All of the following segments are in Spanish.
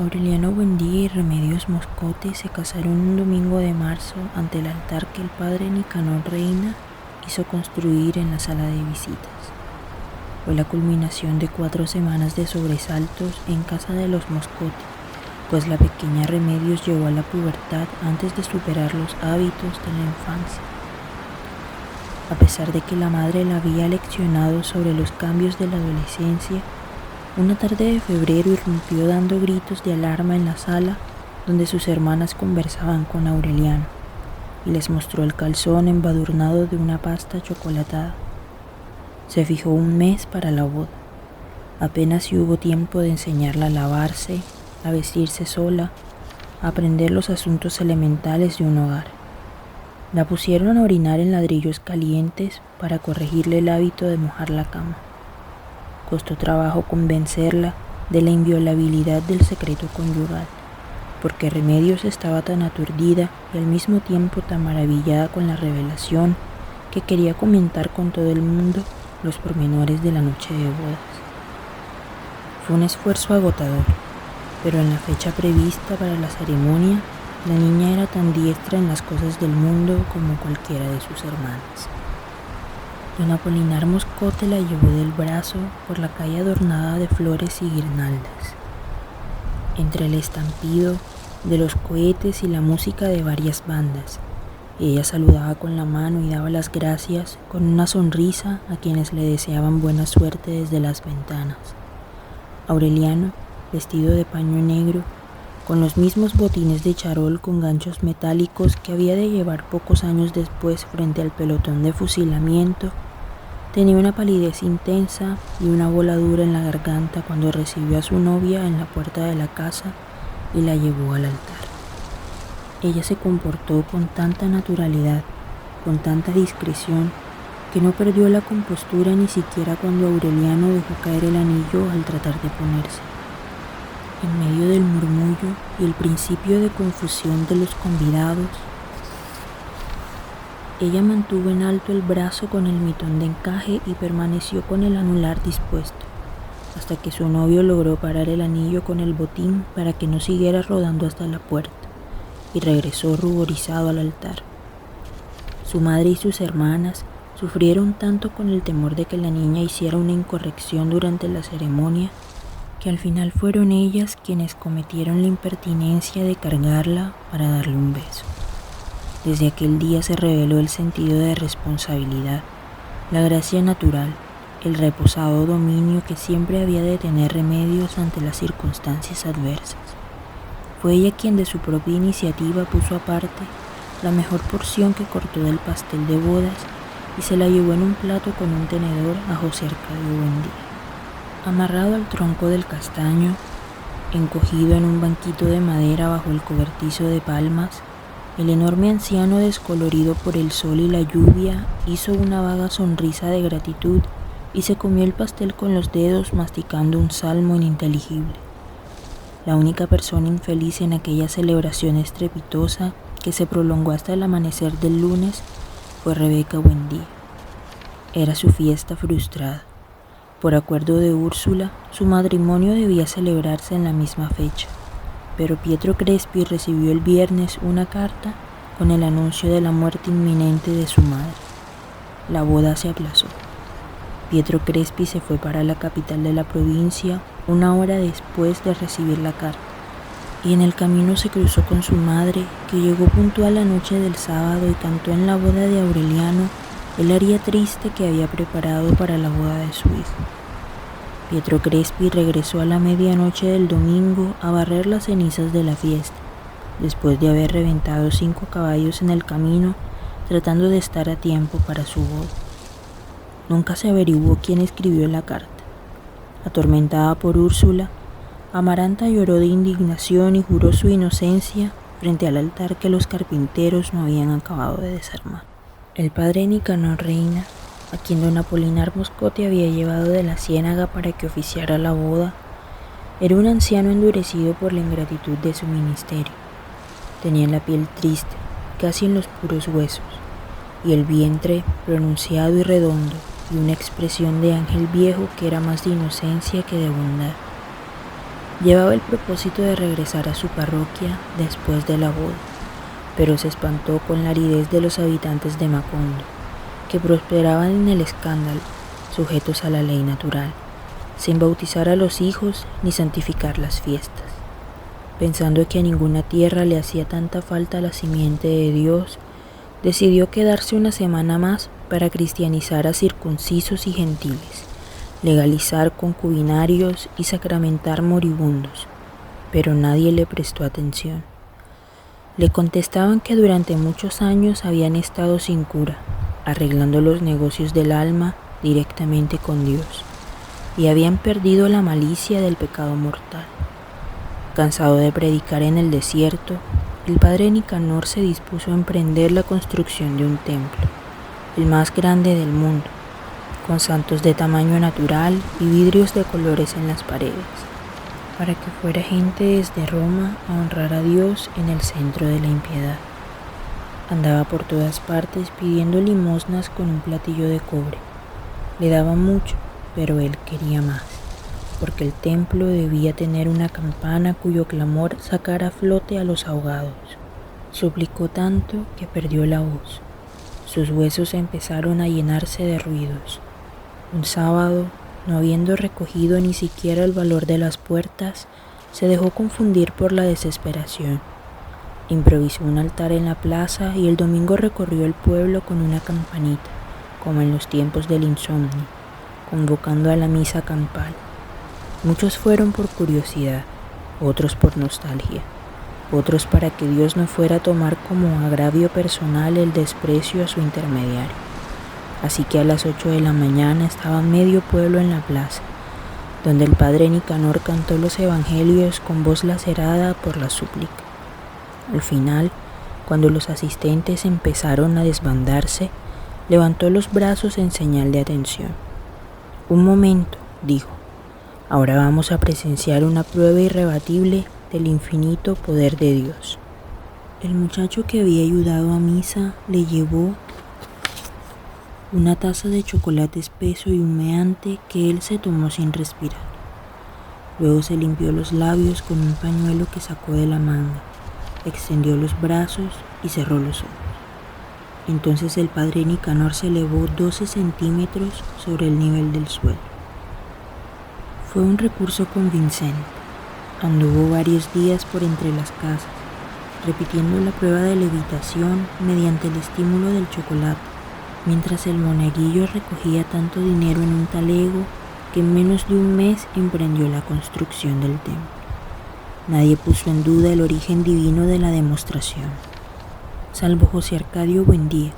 Aureliano Buendía y Remedios Moscote se casaron un domingo de marzo ante el altar que el padre Nicanor Reina hizo construir en la sala de visitas. Fue la culminación de 4 semanas de sobresaltos en casa de los Moscote, pues la pequeña Remedios llegó a la pubertad antes de superar los hábitos de la infancia. A pesar de que la madre la había leccionado sobre los cambios de la adolescencia, una tarde de febrero irrumpió dando gritos de alarma en la sala donde sus hermanas conversaban con Aureliano y les mostró el calzón embadurnado de una pasta chocolatada. Se fijó un mes para la boda. Apenas si hubo tiempo de enseñarla a lavarse, a vestirse sola, a aprender los asuntos elementales de un hogar. La pusieron a orinar en ladrillos calientes para corregirle el hábito de mojar la cama. Costó trabajo convencerla de la inviolabilidad del secreto conyugal, porque Remedios estaba tan aturdida y al mismo tiempo tan maravillada con la revelación que quería comentar con todo el mundo los pormenores de la noche de bodas. Fue un esfuerzo agotador, pero en la fecha prevista para la ceremonia, la niña era tan diestra en las cosas del mundo como cualquiera de sus hermanas. Don Apolinar Moscote la llevó del brazo por la calle adornada de flores y guirnaldas. Entre el estampido de los cohetes y la música de varias bandas, ella saludaba con la mano y daba las gracias con una sonrisa a quienes le deseaban buena suerte desde las ventanas. Aureliano, vestido de paño negro, con los mismos botines de charol con ganchos metálicos que había de llevar pocos años después frente al pelotón de fusilamiento, tenía una palidez intensa y una voladura en la garganta cuando recibió a su novia en la puerta de la casa y la llevó al altar. Ella se comportó con tanta naturalidad, con tanta discreción, que no perdió la compostura ni siquiera cuando Aureliano dejó caer el anillo al tratar de ponerse. En medio del murmullo y el principio de confusión de los convidados, ella mantuvo en alto el brazo con el mitón de encaje y permaneció con el anular dispuesto, hasta que su novio logró parar el anillo con el botín para que no siguiera rodando hasta la puerta, y regresó ruborizado al altar. Su madre y sus hermanas sufrieron tanto con el temor de que la niña hiciera una incorrección durante la ceremonia, que al final fueron ellas quienes cometieron la impertinencia de cargarla para darle un beso. Desde aquel día se reveló el sentido de responsabilidad, la gracia natural, el reposado dominio que siempre había de tener Remedios ante las circunstancias adversas. Fue ella quien de su propia iniciativa puso aparte la mejor porción que cortó del pastel de bodas y se la llevó en un plato con un tenedor a José Arcadio Buendía. Amarrado al tronco del castaño, encogido en un banquito de madera bajo el cobertizo de palmas, el enorme anciano, descolorido por el sol y la lluvia, hizo una vaga sonrisa de gratitud y se comió el pastel con los dedos, masticando un salmo ininteligible. La única persona infeliz en aquella celebración estrepitosa, que se prolongó hasta el amanecer del lunes, fue Rebeca Buendía. Era su fiesta frustrada. Por acuerdo de Úrsula, su matrimonio debía celebrarse en la misma fecha, pero Pietro Crespi recibió el viernes una carta con el anuncio de la muerte inminente de su madre. La boda se aplazó. Pietro Crespi se fue para la capital de la provincia 1 hora después de recibir la carta, y en el camino se cruzó con su madre, que llegó puntual la noche del sábado y cantó en la boda de Aureliano el aria triste que había preparado para la boda de su hijo. Pietro Crespi regresó a la medianoche del domingo a barrer las cenizas de la fiesta, después de haber reventado 5 caballos en el camino, tratando de estar a tiempo para su boda. Nunca se averiguó quién escribió la carta. Atormentada por Úrsula, Amaranta lloró de indignación y juró su inocencia frente al altar que los carpinteros no habían acabado de desarmar. El padre Nicanor Reina, a quien don Apolinar Moscote había llevado de la ciénaga para que oficiara la boda, era un anciano endurecido por la ingratitud de su ministerio. Tenía la piel triste, casi en los puros huesos, y el vientre pronunciado y redondo, y una expresión de ángel viejo que era más de inocencia que de bondad. Llevaba el propósito de regresar a su parroquia después de la boda, pero se espantó con la aridez de los habitantes de Macondo, que prosperaban en el escándalo, sujetos a la ley natural, sin bautizar a los hijos ni santificar las fiestas. Pensando que a ninguna tierra le hacía tanta falta la simiente de Dios, decidió quedarse una semana más para cristianizar a circuncisos y gentiles, legalizar concubinarios y sacramentar moribundos, pero nadie le prestó atención. Le contestaban que durante muchos años habían estado sin cura, arreglando los negocios del alma directamente con Dios, y habían perdido la malicia del pecado mortal. Cansado de predicar en el desierto, el padre Nicanor se dispuso a emprender la construcción de un templo, el más grande del mundo, con santos de tamaño natural y vidrios de colores en las paredes, para que fuera gente desde Roma a honrar a Dios en el centro de la impiedad. Andaba por todas partes pidiendo limosnas con un platillo de cobre. Le daban mucho, pero él quería más, porque el templo debía tener una campana cuyo clamor sacara a flote a los ahogados. Suplicó tanto que perdió la voz. Sus huesos empezaron a llenarse de ruidos. Un sábado, no habiendo recogido ni siquiera el valor de las puertas, se dejó confundir por la desesperación. Improvisó un altar en la plaza y el domingo recorrió el pueblo con una campanita, como en los tiempos del insomnio, convocando a la misa campal. Muchos fueron por curiosidad, otros por nostalgia, otros para que Dios no fuera a tomar como agravio personal el desprecio a su intermediario. Así que a las 8 de la mañana estaba medio pueblo en la plaza, donde el padre Nicanor cantó los evangelios con voz lacerada por la súplica. Al final, cuando los asistentes empezaron a desbandarse, levantó los brazos en señal de atención. Un momento, dijo, ahora vamos a presenciar una prueba irrebatible del infinito poder de Dios. El muchacho que había ayudado a misa le llevó una taza de chocolate espeso y humeante que él se tomó sin respirar. Luego se limpió los labios con un pañuelo que sacó de la manga, extendió los brazos y cerró los ojos. Entonces el padre Nicanor se elevó 12 centímetros sobre el nivel del suelo. Fue un recurso convincente. Anduvo varios días por entre las casas, repitiendo la prueba de levitación mediante el estímulo del chocolate, mientras el monaguillo recogía tanto dinero en un talego que en menos de un mes emprendió la construcción del templo. Nadie puso en duda el origen divino de la demostración, salvo José Arcadio Buendía,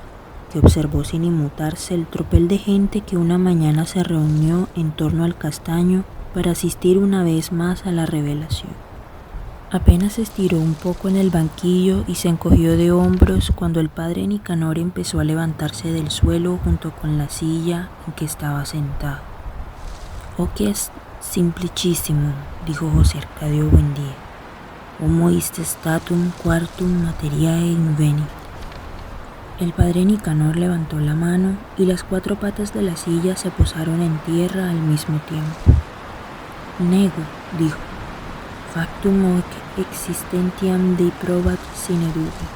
que observó sin inmutarse el tropel de gente que una mañana se reunió en torno al castaño para asistir una vez más a la revelación. Apenas estiró un poco en el banquillo y se encogió de hombros cuando el padre Nicanor empezó a levantarse del suelo junto con la silla en que estaba sentado. «Oh, que es simplicísimo», dijo José Arcadio Buendía. «Homo ist statum quartum materiae inveni». El padre Nicanor levantó la mano y las 4 patas de la silla se posaron en tierra al mismo tiempo. «Nego», dijo, «factum hoc existentiam Dei probat sine dubium».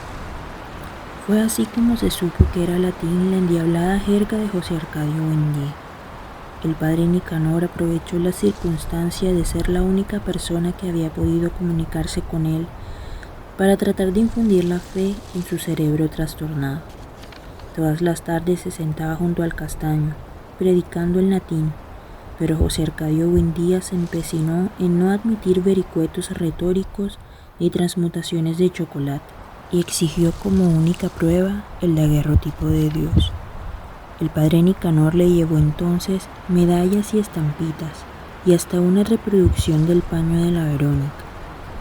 Fue así como se supo que era latín la endiablada jerga de José Arcadio Buendía. El padre Nicanor aprovechó la circunstancia de ser la única persona que había podido comunicarse con él para tratar de infundir la fe en su cerebro trastornado. Todas las tardes se sentaba junto al castaño, predicando en latín, pero José Arcadio Buendía se empecinó en no admitir vericuetos retóricos ni transmutaciones de chocolate, y exigió como única prueba el daguerrotipo de Dios. El padre Nicanor le llevó entonces medallas y estampitas, y hasta una reproducción del paño de la Verónica,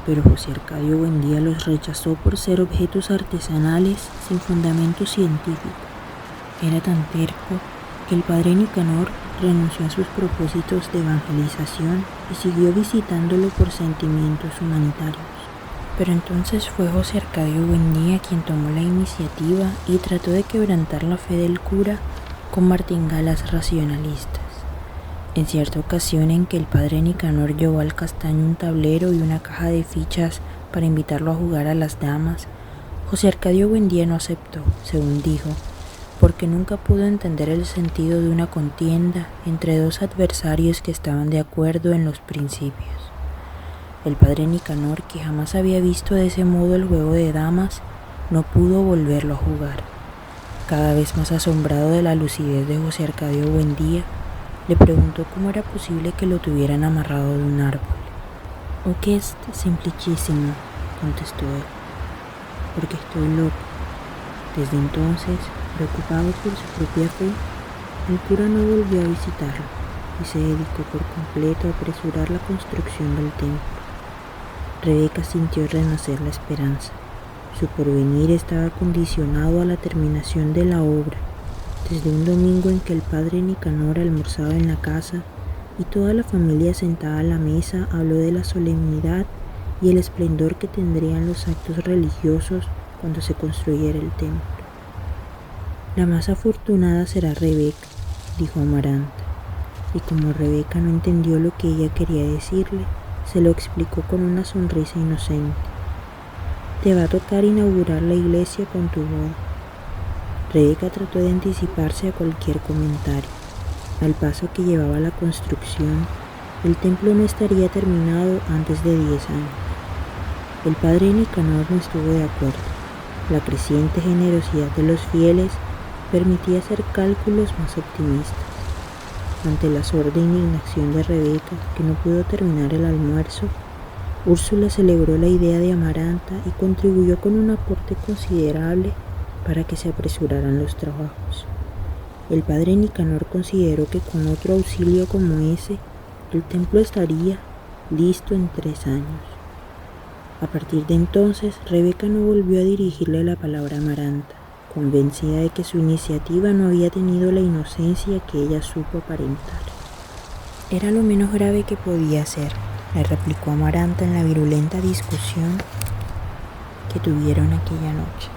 pero José Arcadio Buendía los rechazó por ser objetos artesanales sin fundamento científico. Era tan terco que el padre Nicanor renunció a sus propósitos de evangelización y siguió visitándolo por sentimientos humanitarios. Pero entonces fue José Arcadio Buendía quien tomó la iniciativa y trató de quebrantar la fe del cura con martingalas racionalistas. En cierta ocasión en que el padre Nicanor llevó al Castaño un tablero y una caja de fichas para invitarlo a jugar a las damas, José Arcadio Buendía no aceptó, según dijo, porque nunca pudo entender el sentido de una contienda entre dos adversarios que estaban de acuerdo en los principios. El padre Nicanor, que jamás había visto de ese modo el juego de damas, no pudo volverlo a jugar. Cada vez más asombrado de la lucidez de José Arcadio Buendía, le preguntó cómo era posible que lo tuvieran amarrado de un árbol. «Oh, que es simplicísimo», contestó él, «porque estoy loco». Desde entonces, preocupado por su propia fe, el cura no volvió a visitarlo y se dedicó por completo a apresurar la construcción del templo. Rebeca sintió renacer la esperanza. Su porvenir estaba condicionado a la terminación de la obra. Desde un domingo en que el padre Nicanor almorzaba en la casa y toda la familia sentada a la mesa habló de la solemnidad y el esplendor que tendrían los actos religiosos cuando se construyera el templo. «La más afortunada será Rebeca», dijo Amaranta, y como Rebeca no entendió lo que ella quería decirle, se lo explicó con una sonrisa inocente. «Te va a tocar inaugurar la iglesia con tu boda». Rebeca trató de anticiparse a cualquier comentario. Al paso que llevaba la construcción, el templo no estaría terminado antes de 10 años. El padre Nicanor no estuvo de acuerdo. La creciente generosidad de los fieles permitía hacer cálculos más optimistas. Ante la sorda indignación de Rebeca, que no pudo terminar el almuerzo, Úrsula celebró la idea de Amaranta y contribuyó con un aporte considerable para que se apresuraran los trabajos. El padre Nicanor consideró que con otro auxilio como ese, el templo estaría listo en 3 años. A partir de entonces, Rebeca no volvió a dirigirle la palabra a Amaranta, convencida de que su iniciativa no había tenido la inocencia que ella supo aparentar. «Era lo menos grave que podía hacer», le replicó Amaranta en la virulenta discusión que tuvieron aquella noche.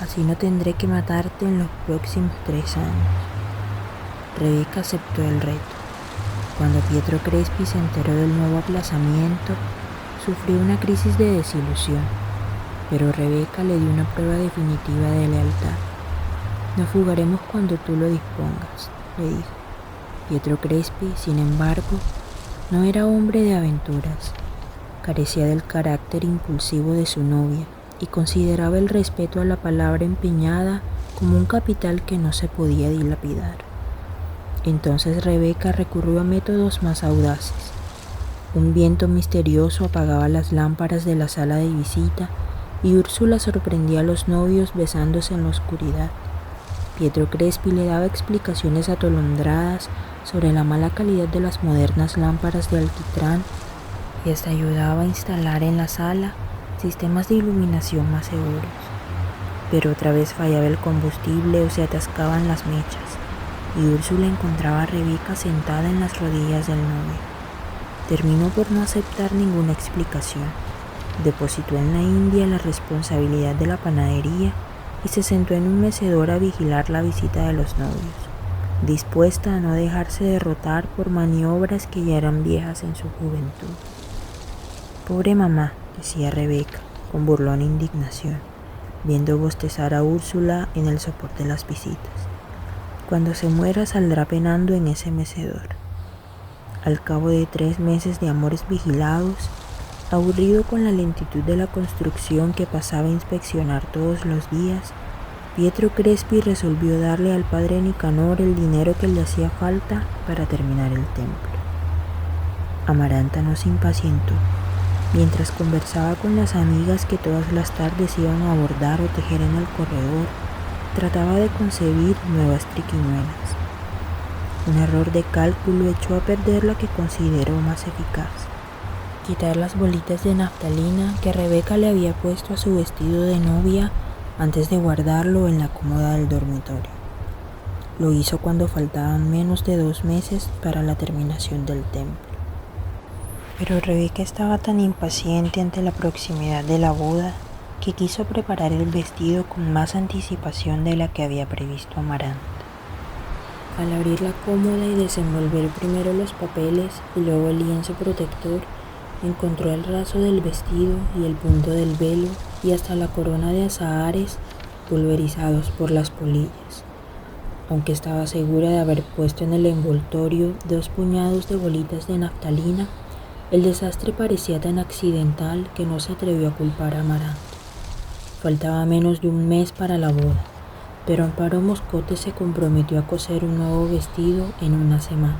«Así no tendré que matarte en los próximos 3 años». Rebeca aceptó el reto. Cuando Pietro Crespi se enteró del nuevo aplazamiento, sufrió una crisis de desilusión, pero Rebeca le dio una prueba definitiva de lealtad. «Nos fugaremos cuando tú lo dispongas», le dijo. Pietro Crespi, sin embargo, no era hombre de aventuras. Carecía del carácter impulsivo de su novia y consideraba el respeto a la palabra empeñada como un capital que no se podía dilapidar. Entonces Rebeca recurrió a métodos más audaces. Un viento misterioso apagaba las lámparas de la sala de visita y Úrsula sorprendía a los novios besándose en la oscuridad. Pietro Crespi le daba explicaciones atolondradas sobre la mala calidad de las modernas lámparas de alquitrán y hasta ayudaba a instalar en la sala sistemas de iluminación más seguros. Pero otra vez fallaba el combustible o se atascaban las mechas, y Úrsula encontraba a Rebeca sentada en las rodillas del novio. Terminó por no aceptar ninguna explicación. Depositó en la India la responsabilidad de la panadería y se sentó en un mecedor a vigilar la visita de los novios, dispuesta a no dejarse derrotar por maniobras que ya eran viejas en su juventud. «Pobre mamá», decía Rebeca, con burlona indignación, viendo bostezar a Úrsula en el sopor de las visitas. «Cuando se muera saldrá penando en ese mecedor». Al cabo de 3 meses de amores vigilados, aburrido con la lentitud de la construcción que pasaba a inspeccionar todos los días, Pietro Crespi resolvió darle al padre Nicanor el dinero que le hacía falta para terminar el templo. Amaranta no se impacientó. Mientras conversaba con las amigas que todas las tardes iban a bordar o tejer en el corredor, trataba de concebir nuevas triquiñuelas. Un error de cálculo echó a perder la que consideró más eficaz: quitar las bolitas de naftalina que Rebeca le había puesto a su vestido de novia antes de guardarlo en la cómoda del dormitorio. Lo hizo cuando faltaban menos de 2 meses para la terminación del templo. Pero Rebeca estaba tan impaciente ante la proximidad de la boda que quiso preparar el vestido con más anticipación de la que había previsto Amaranta. Al abrir la cómoda y desenvolver primero los papeles y luego el lienzo protector, encontró el raso del vestido y el punto del velo y hasta la corona de azahares pulverizados por las polillas. Aunque estaba segura de haber puesto en el envoltorio 2 puñados de bolitas de naftalina, el desastre parecía tan accidental que no se atrevió a culpar a Amaranta. Faltaba menos de un mes para la boda, pero Amparo Moscote se comprometió a coser un nuevo vestido en una semana.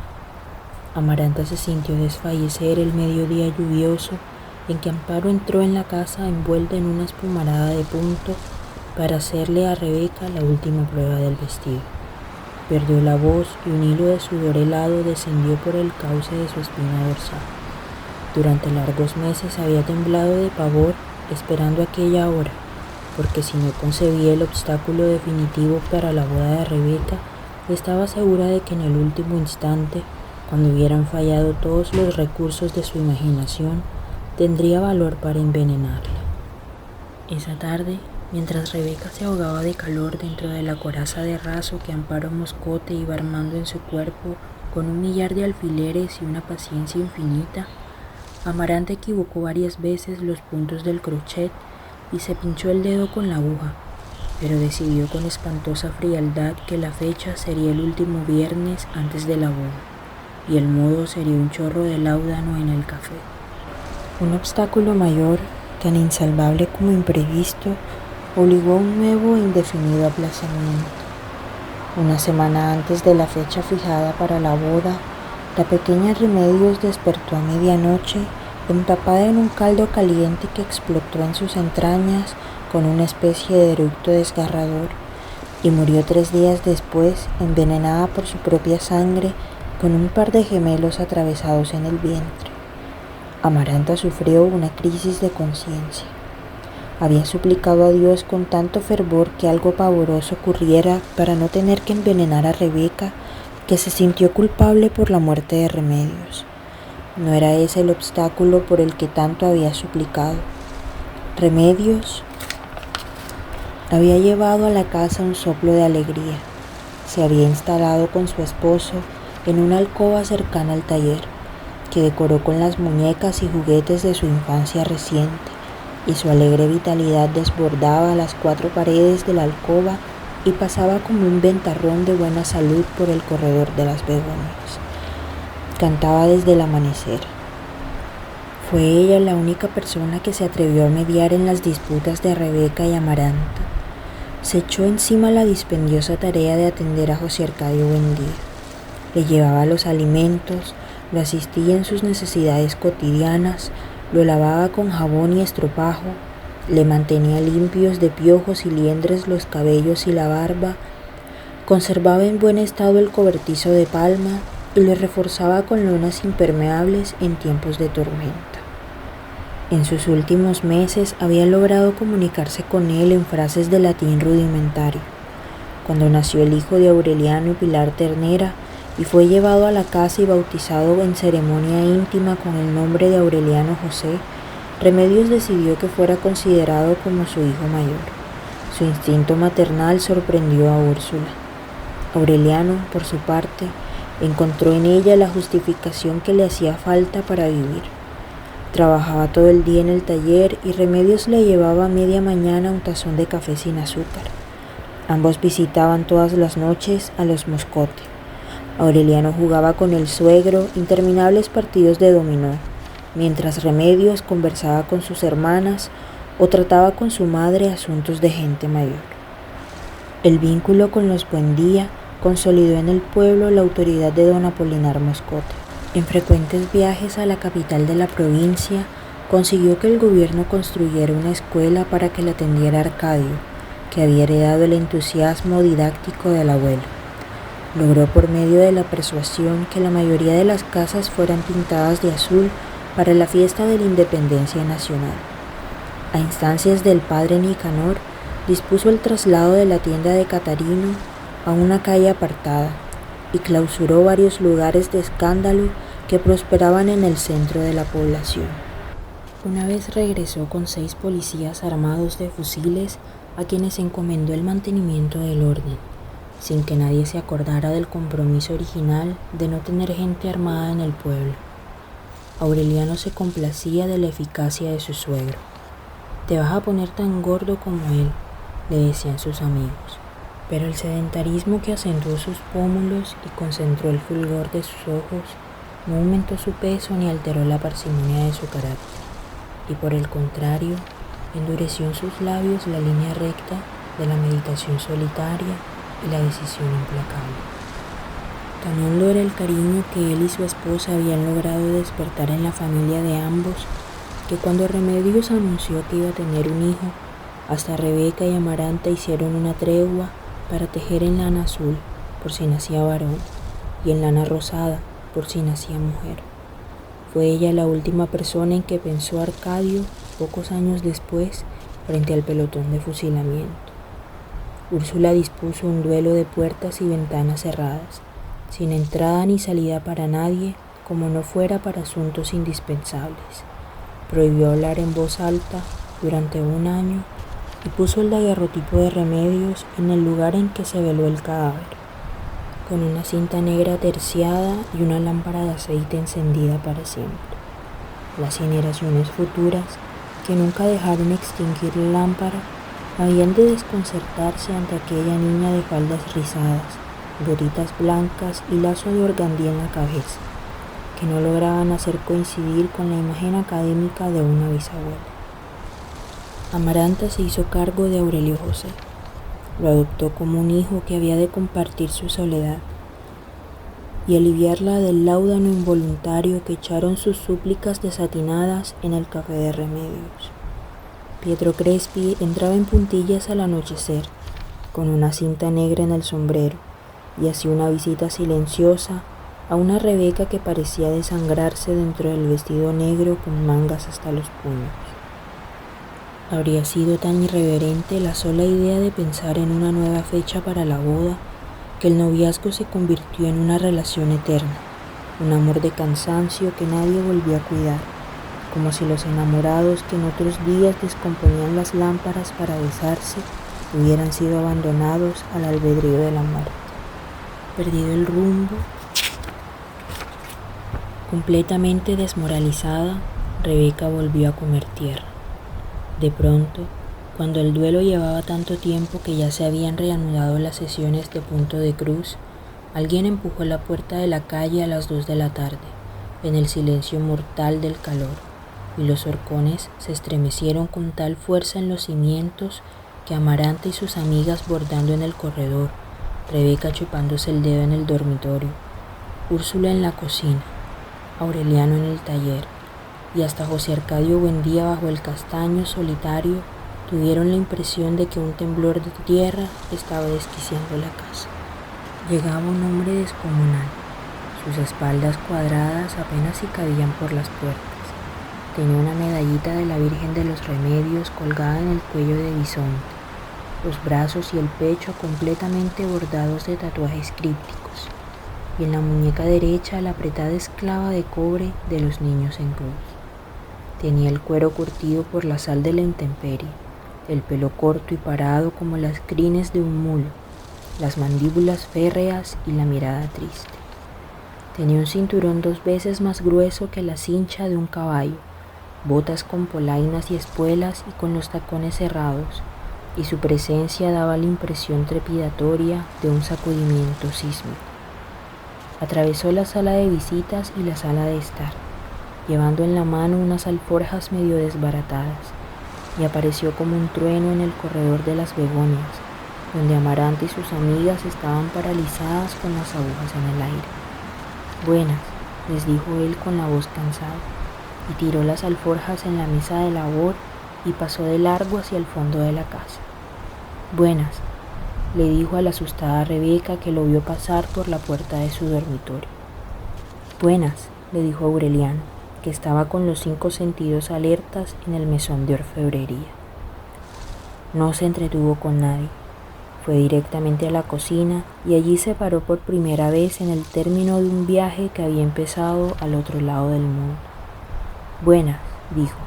Amaranta se sintió desfallecer el mediodía lluvioso en que Amparo entró en la casa envuelta en una espumarada de punto para hacerle a Rebeca la última prueba del vestido. Perdió la voz y un hilo de sudor helado descendió por el cauce de su espina dorsal. Durante largos meses había temblado de pavor esperando aquella hora, porque si no concebía el obstáculo definitivo para la boda de Rebeca, estaba segura de que en el último instante, cuando hubieran fallado todos los recursos de su imaginación, tendría valor para envenenarla. Esa tarde, mientras Rebeca se ahogaba de calor dentro de la coraza de raso que Amparo Moscote iba armando en su cuerpo con un millar de alfileres y una paciencia infinita, Amaranta equivocó varias veces los puntos del crochet y se pinchó el dedo con la aguja, pero decidió con espantosa frialdad que la fecha sería el último viernes antes de la boda, y el modo sería un chorro de láudano en el café. Un obstáculo mayor, tan insalvable como imprevisto, obligó a un nuevo e indefinido aplazamiento. Una semana antes de la fecha fijada para la boda, la pequeña Remedios despertó a medianoche, empapada en un caldo caliente que explotó en sus entrañas con una especie de eructo desgarrador, y murió 3 días después, envenenada por su propia sangre, con un par de gemelos atravesados en el vientre. Amaranta sufrió una crisis de conciencia. Había suplicado a Dios con tanto fervor que algo pavoroso ocurriera para no tener que envenenar a Rebeca, que se sintió culpable por la muerte de Remedios. No era ese el obstáculo por el que tanto había suplicado. Remedios había llevado a la casa un soplo de alegría. Se había instalado con su esposo en una alcoba cercana al taller, que decoró con las muñecas y juguetes de su infancia reciente, y su alegre vitalidad desbordaba las 4 paredes de la alcoba y pasaba como un ventarrón de buena salud por el corredor de las begonias. Cantaba desde el amanecer. Fue ella la única persona que se atrevió a mediar en las disputas de Rebeca y Amaranta. Se echó encima la dispendiosa tarea de atender a José Arcadio Buendía. Le llevaba los alimentos, lo asistía en sus necesidades cotidianas, lo lavaba con jabón y estropajo, le mantenía limpios de piojos y liendres los cabellos y la barba, conservaba en buen estado el cobertizo de palma y lo reforzaba con lonas impermeables en tiempos de tormenta. En sus últimos meses había logrado comunicarse con él en frases de latín rudimentario. Cuando nació el hijo de Aureliano y Pilar Ternera y fue llevado a la casa y bautizado en ceremonia íntima con el nombre de Aureliano José, Remedios decidió que fuera considerado como su hijo mayor. Su instinto maternal sorprendió a Úrsula. Aureliano, por su parte, encontró en ella la justificación que le hacía falta para vivir. Trabajaba todo el día en el taller y Remedios le llevaba a media mañana un tazón de café sin azúcar. Ambos visitaban todas las noches a los Moscote. Aureliano jugaba con el suegro interminables partidos de dominó, mientras Remedios conversaba con sus hermanas o trataba con su madre asuntos de gente mayor. El vínculo con los Buendía consolidó en el pueblo la autoridad de don Apolinar Moscote. En frecuentes viajes a la capital de la provincia, consiguió que el gobierno construyera una escuela para que la atendiera Arcadio, que había heredado el entusiasmo didáctico del abuelo. Logró por medio de la persuasión que la mayoría de las casas fueran pintadas de azul para la fiesta de la Independencia Nacional. A instancias del padre Nicanor, dispuso el traslado de la tienda de Catarino a una calle apartada y clausuró varios lugares de escándalo que prosperaban en el centro de la población. Una vez regresó con 6 policías armados de fusiles a quienes encomendó el mantenimiento del orden. sin que nadie se acordara del compromiso original de no tener gente armada en el pueblo. Aureliano se complacía de la eficacia de su suegro. «Te vas a poner tan gordo como él», le decían sus amigos. Pero el sedentarismo que acentuó sus pómulos y concentró el fulgor de sus ojos no aumentó su peso ni alteró la parsimonia de su carácter, y por el contrario, endureció en sus labios la línea recta de la meditación solitaria y la decisión implacable. Tan hondo era el cariño que él y su esposa habían logrado despertar en la familia de ambos, que cuando Remedios anunció que iba a tener un hijo, hasta Rebeca y Amaranta hicieron una tregua para tejer en lana azul por si nacía varón y en lana rosada por si nacía mujer. Fue ella la última persona en que pensó Arcadio pocos años después frente al pelotón de fusilamiento. Úrsula dispuso un duelo de puertas y ventanas cerradas, sin entrada ni salida para nadie, como no fuera para asuntos indispensables. Prohibió hablar en voz alta durante un año y puso el daguerrotipo de Remedios en el lugar en que se veló el cadáver, con una cinta negra terciada y una lámpara de aceite encendida para siempre. Las generaciones futuras, que nunca dejaron extinguir la lámpara, habían de desconcertarse ante aquella niña de faldas rizadas, botitas blancas y lazo de organdía en la cabeza, que no lograban hacer coincidir con la imagen académica de una bisabuela. Amaranta se hizo cargo de Aurelio José. Lo adoptó como un hijo que había de compartir su soledad y aliviarla del láudano involuntario que echaron sus súplicas desatinadas en el café de Remedios. Pietro Crespi entraba en puntillas al anochecer, con una cinta negra en el sombrero, y hacía una visita silenciosa a una Rebeca que parecía desangrarse dentro del vestido negro con mangas hasta los puños. Habría sido tan irreverente la sola idea de pensar en una nueva fecha para la boda, que el noviazgo se convirtió en una relación eterna, un amor de cansancio que nadie volvió a cuidar, como si los enamorados que en otros días descomponían las lámparas para besarse hubieran sido abandonados al albedrío de la muerte. Perdido el rumbo, completamente desmoralizada, Rebeca volvió a comer tierra. De pronto, cuando el duelo llevaba tanto tiempo que ya se habían reanudado las sesiones de punto de cruz, alguien empujó la puerta de la calle a las 2 de la tarde, en el silencio mortal del calor, y los horcones se estremecieron con tal fuerza en los cimientos que Amaranta y sus amigas bordando en el corredor, Rebeca chupándose el dedo en el dormitorio, Úrsula en la cocina, Aureliano en el taller, y hasta José Arcadio Buendía bajo el castaño solitario tuvieron la impresión de que un temblor de tierra estaba desquiciando la casa. Llegaba un hombre descomunal. Sus espaldas cuadradas apenas si cabían por las puertas. Tenía una medallita de la Virgen de los Remedios colgada en el cuello de bisonte, los brazos y el pecho completamente bordados de tatuajes crípticos, y en la muñeca derecha la apretada esclava de cobre de los niños en cruz. Tenía el cuero curtido por la sal de la intemperie, el pelo corto y parado como las crines de un mulo, las mandíbulas férreas y la mirada triste. Tenía un cinturón 2 veces más grueso que la cincha de un caballo, botas con polainas y espuelas y con los tacones cerrados, y su presencia daba la impresión trepidatoria de un sacudimiento sísmico. Atravesó la sala de visitas y la sala de estar, llevando en la mano unas alforjas medio desbaratadas, y apareció como un trueno en el corredor de las Begonias, donde Amaranta y sus amigas estaban paralizadas con las agujas en el aire. «Buenas», les dijo él con la voz cansada, y tiró las alforjas en la mesa de labor y pasó de largo hacia el fondo de la casa. «Buenas», le dijo a la asustada Rebeca, que lo vio pasar por la puerta de su dormitorio. «Buenas», le dijo Aureliano, que estaba con los 5 sentidos alertas en el mesón de orfebrería. No se entretuvo con nadie. Fue directamente a la cocina y allí se paró por primera vez en el término de un viaje que había empezado al otro lado del mundo. «Buenas», dijo.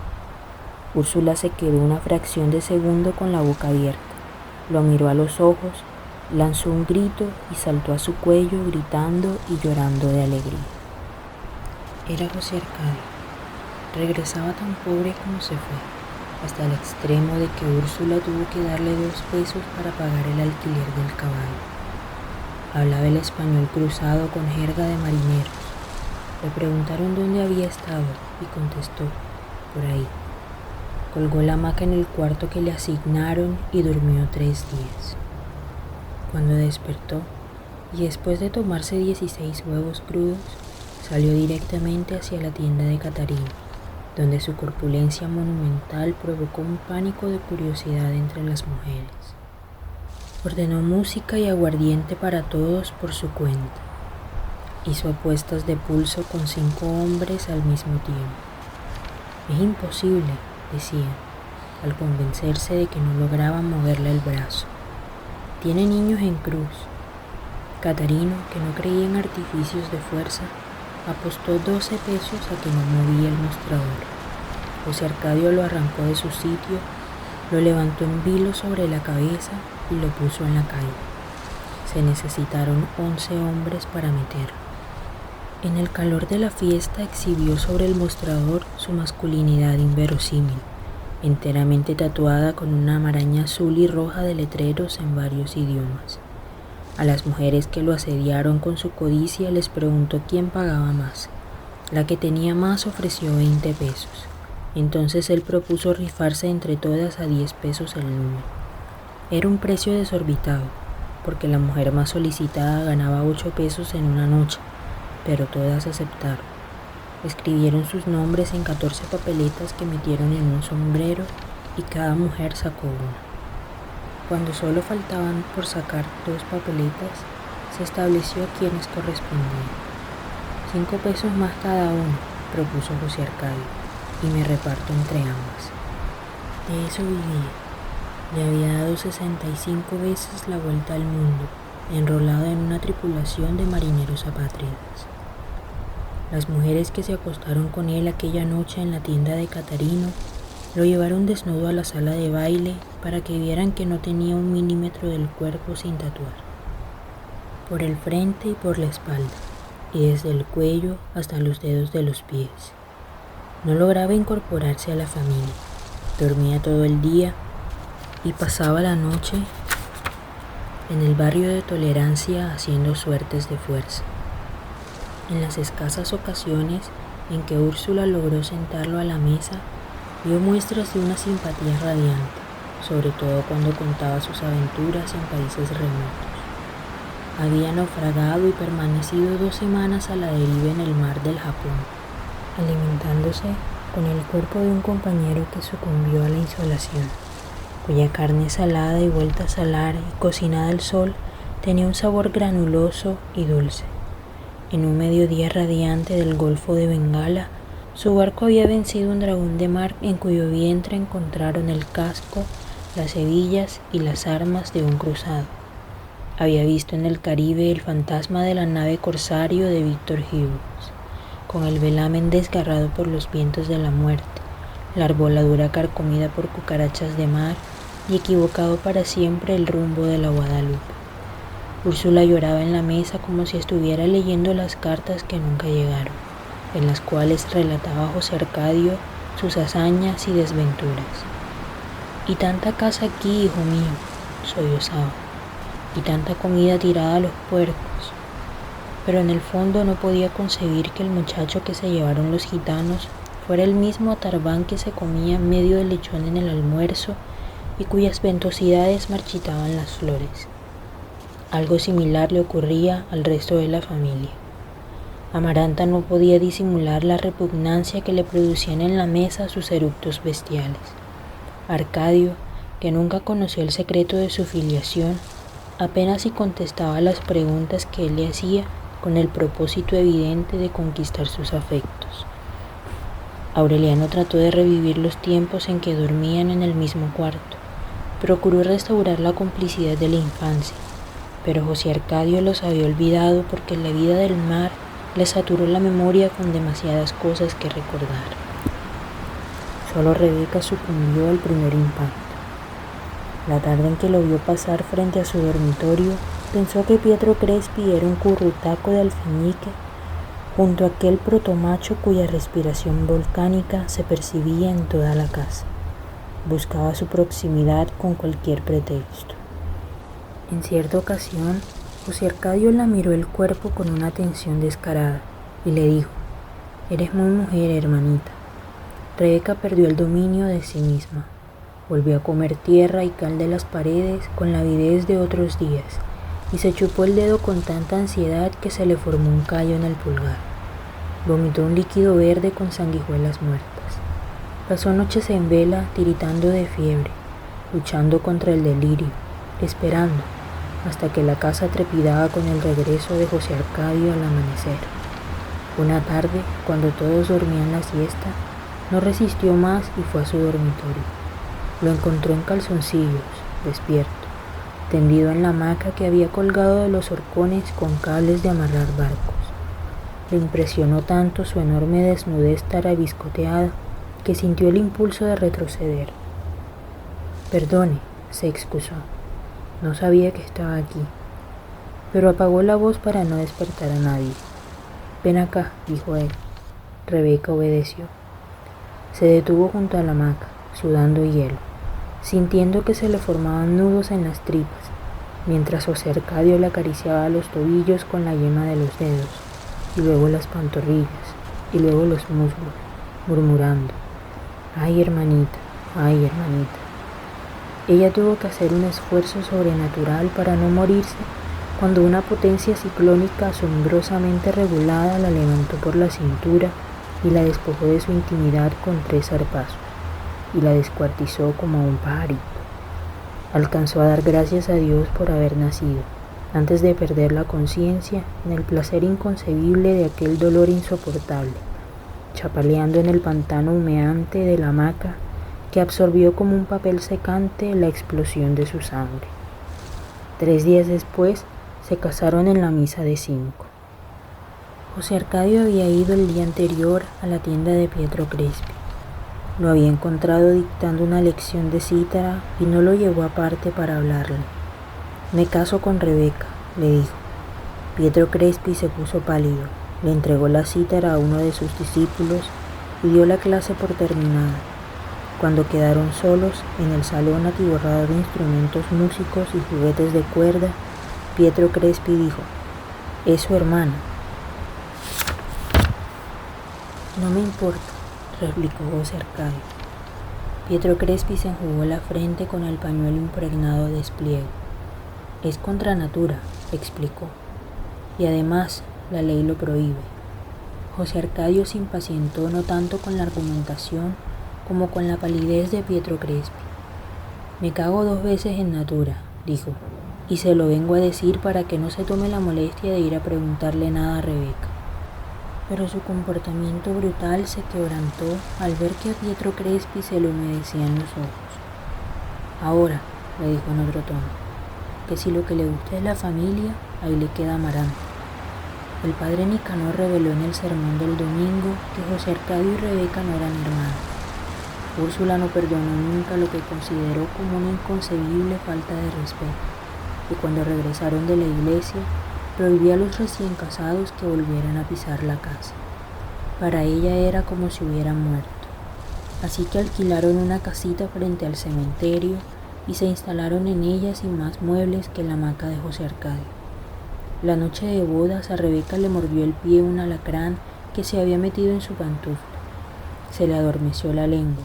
Úrsula se quedó una fracción de segundo con la boca abierta. Lo miró a los ojos Lanzó un grito y saltó a su cuello gritando y llorando de alegría. Era José Arcadio. Regresaba tan pobre como se fue, hasta el extremo de que Úrsula tuvo que darle 2 pesos para pagar el alquiler del caballo. Hablaba el español cruzado con jerga de marineros. Le preguntaron dónde había estado y contestó, por ahí. Colgó la hamaca en el cuarto que le asignaron y durmió 3 días. Cuando despertó, y después de tomarse 16 huevos crudos, salió directamente hacia la tienda de Catarina, donde su corpulencia monumental provocó un pánico de curiosidad entre las mujeres. Ordenó música y aguardiente para todos por su cuenta. Hizo apuestas de pulso con 5 hombres al mismo tiempo. Es imposible, decía, al convencerse de que no lograban moverle el brazo. Tiene niños en cruz. Catarino, que no creía en artificios de fuerza, apostó 12 pesos a que no movía el mostrador. José Arcadio lo arrancó de su sitio, lo levantó en vilo sobre la cabeza y lo puso en la calle. Se necesitaron 11 hombres para meterlo. En el calor de la fiesta exhibió sobre el mostrador su masculinidad inverosímil, enteramente tatuada con una maraña azul y roja de letreros en varios idiomas. A las mujeres que lo asediaron con su codicia les preguntó quién pagaba más. La que tenía más ofreció 20 pesos. Entonces él propuso rifarse entre todas a 10 pesos el número. Era un precio desorbitado, porque la mujer más solicitada ganaba 8 pesos en una noche, pero todas aceptaron. Escribieron sus nombres en 14 papeletas que metieron en un sombrero y cada mujer sacó una. Cuando solo faltaban por sacar 2 papeletas, se estableció a quienes correspondían. 5 pesos más cada uno, propuso José Arcadio, y me reparto entre ambas. De eso vivía. Le había dado 65 veces la vuelta al mundo, enrolado en una tripulación de marineros apátridas. Las mujeres que se acostaron con él aquella noche en la tienda de Catarino lo llevaron desnudo a la sala de baile para que vieran que no tenía 1 milímetro del cuerpo sin tatuar, por el frente y por la espalda, y desde el cuello hasta los dedos de los pies. No lograba incorporarse a la familia, dormía todo el día y pasaba la noche en el barrio de Tolerancia haciendo suertes de fuerza. En las escasas ocasiones en que Úrsula logró sentarlo a la mesa, dio muestras de una simpatía radiante, sobre todo cuando contaba sus aventuras en países remotos. Había naufragado y permanecido 2 semanas a la deriva en el mar del Japón, alimentándose con el cuerpo de un compañero que sucumbió a la insolación, cuya carne salada y vuelta a salar y cocinada al sol tenía un sabor granuloso y dulce. En un mediodía radiante del Golfo de Bengala, su barco había vencido un dragón de mar en cuyo vientre encontraron el casco, las hebillas y las armas de un cruzado. Había visto en el Caribe el fantasma de la nave corsario de Victor Hugo, con el velamen desgarrado por los vientos de la muerte, la arboladura carcomida por cucarachas de mar y equivocado para siempre el rumbo de la Guadalupe. Úrsula lloraba en la mesa como si estuviera leyendo las cartas que nunca llegaron, en las cuales relataba José Arcadio sus hazañas y desventuras. Y tanta casa aquí, hijo mío, sollozaba, y tanta comida tirada a los puercos. Pero en el fondo no podía concebir que el muchacho que se llevaron los gitanos fuera el mismo Atarbán que se comía medio de lechón en el almuerzo y cuyas ventosidades marchitaban las flores. Algo similar le ocurría al resto de la familia. Amaranta no podía disimular la repugnancia que le producían en la mesa sus eructos bestiales. Arcadio, que nunca conoció el secreto de su filiación, apenas si contestaba las preguntas que él le hacía con el propósito evidente de conquistar sus afectos. Aureliano trató de revivir los tiempos en que dormían en el mismo cuarto. Procuró restaurar la complicidad de la infancia, pero José Arcadio los había olvidado porque la vida del mar le saturó la memoria con demasiadas cosas que recordar. Solo Rebeca sucumbió al primer impacto. La tarde en que lo vio pasar frente a su dormitorio, pensó que Pietro Crespi era un currutaco de alfeñique junto a aquel protomacho cuya respiración volcánica se percibía en toda la casa. Buscaba su proximidad con cualquier pretexto. En cierta ocasión, José Arcadio la miró el cuerpo con una atención descarada y le dijo: «Eres muy mujer, hermanita». Rebeca perdió el dominio de sí misma. Volvió a comer tierra y cal de las paredes con la avidez de otros días y se chupó el dedo con tanta ansiedad que se le formó un callo en el pulgar. Vomitó un líquido verde con sanguijuelas muertas. Pasó noches en vela tiritando de fiebre, luchando contra el delirio, esperando, hasta que la casa trepidaba con el regreso de José Arcadio al amanecer. Una tarde, cuando todos dormían la siesta, no resistió más y fue a su dormitorio. Lo encontró en calzoncillos, despierto, tendido en la hamaca que había colgado de los horcones con cables de amarrar barcos. Le impresionó tanto su enorme desnudez tarabiscoteada que sintió el impulso de retroceder. «Perdone», se excusó, «no sabía que estaba aquí», pero apagó la voz para no despertar a nadie. «Ven acá», dijo él. Rebeca obedeció. Se detuvo junto a la hamaca, sudando hielo, sintiendo que se le formaban nudos en las tripas, mientras José Arcadio le acariciaba los tobillos con la yema de los dedos, y luego las pantorrillas, y luego los muslos, murmurando: «Ay, hermanita, ay, hermanita». Ella tuvo que hacer un esfuerzo sobrenatural para no morirse cuando una potencia ciclónica asombrosamente regulada la levantó por la cintura y la despojó de su intimidad con 3 zarpazos, y la descuartizó como a un pajarito. Alcanzó a dar gracias a Dios por haber nacido, antes de perder la conciencia en el placer inconcebible de aquel dolor insoportable, chapaleando en el pantano humeante de la hamaca que absorbió como un papel secante la explosión de su sangre. 3 días después se casaron en la misa de 5. José Arcadio había ido el día anterior a la tienda de Pietro Crespi. Lo había encontrado dictando una lección de cítara y no lo llevó aparte para hablarle. «Me caso con Rebeca», le dijo. Pietro Crespi se puso pálido, le entregó la cítara a uno de sus discípulos y dio la clase por terminada. Cuando quedaron solos en el salón atiborrado de instrumentos músicos y juguetes de cuerda, Pietro Crespi dijo: «Es su hermana». «No me importa», replicó José Arcadio. Pietro Crespi se enjugó la frente con el pañuelo impregnado de despliegue. «Es contra natura», explicó, «y además la ley lo prohíbe». José Arcadio se impacientó no tanto con la argumentación como con la palidez de Pietro Crespi. «Me cago 2 veces en natura», dijo, «y se lo vengo a decir para que no se tome la molestia de ir a preguntarle nada a Rebeca». Pero su comportamiento brutal se quebrantó al ver que a Pietro Crespi se le humedecían los ojos. «Ahora», le dijo en otro tono, «que si lo que le gusta es la familia, ahí le queda Amaranta». El padre Nicanor reveló en el sermón del domingo que José Arcadio y Rebeca no eran hermanos. Úrsula no perdonó nunca lo que consideró como una inconcebible falta de respeto, y cuando regresaron de la iglesia, prohibió a los recién casados que volvieran a pisar la casa. Para ella era como si hubieran muerto. Así que alquilaron una casita frente al cementerio y se instalaron en ella sin más muebles que la hamaca de José Arcadio. La noche de bodas a Rebeca le mordió el pie un alacrán que se había metido en su pantufla. Se le adormeció la lengua,